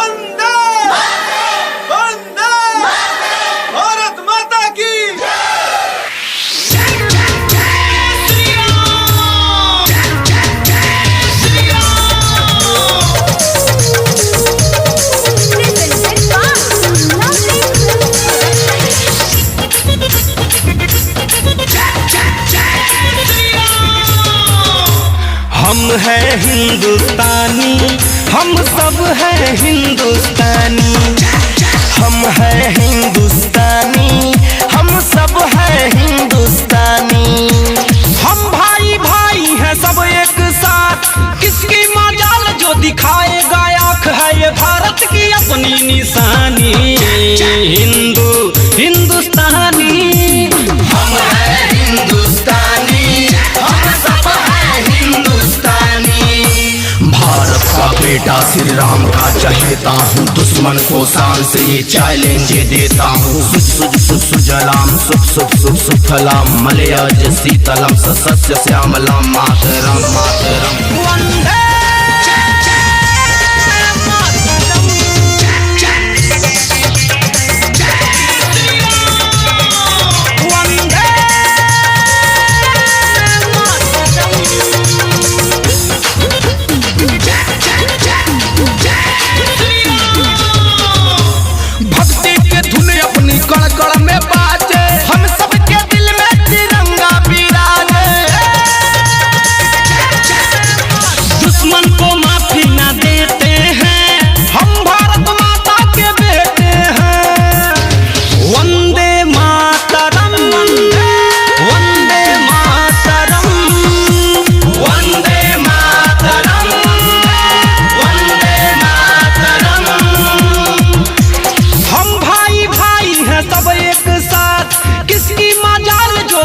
वंदे वंदे भारत माता की हम हैं हिंदुस्तानी, हम सब हैं हिंदुस्तानी। हम हैं हिंदुस्तानी, हम सब हैं हिंदुस्तानी। हम भाई भाई हैं सब एक साथ, किसकी मजाल जो दिखाएगा आँख है ये भारत की अपनी निशानी। हिंदू हिंदुस्तानी, हम हैं हिंदुस्तानी, हम सब हैं हिंदुस्तानी। भारत का बेटा श्री राम का चहेता हूँ, दुश्मन को शान से ये चैलेंज देता हूँ। सुजलाम सुख सुख सुख सुफलाम मलयज शीतलम सस्य श्यामलाम मातरम मातरम वंदे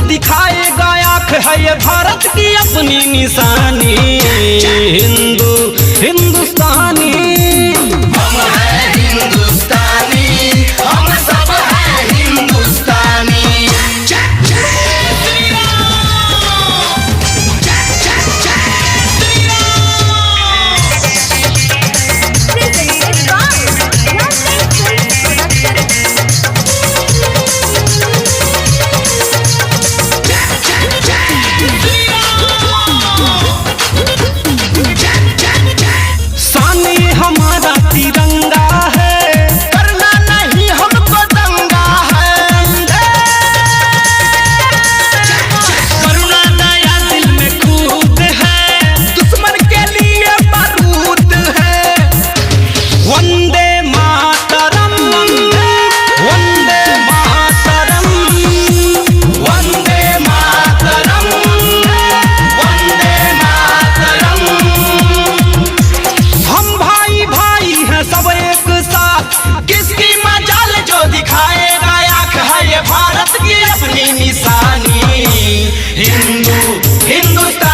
दिखाएगा आँख है ये भारत की अपनी निशानी। हिंदू हिंदुस्तानी, हम हैं हिंदुस्तानी, हम सब हैं हिंदुस्तानी। हमारा तिरंगा है, करना नहीं हमको दंगा है। करुणा दया दिल में कूद है, दुश्मन के लिए बारूद है। वंदे मातरम वंदे मातरम वंदे मातरम वंदे मातरम। हम भाई भाई हैं सब एक साथ, किसकी मजाल जो दिखाएगा आँख है ये भारत की अपनी निशानी। हिंदू हिंदुस्तान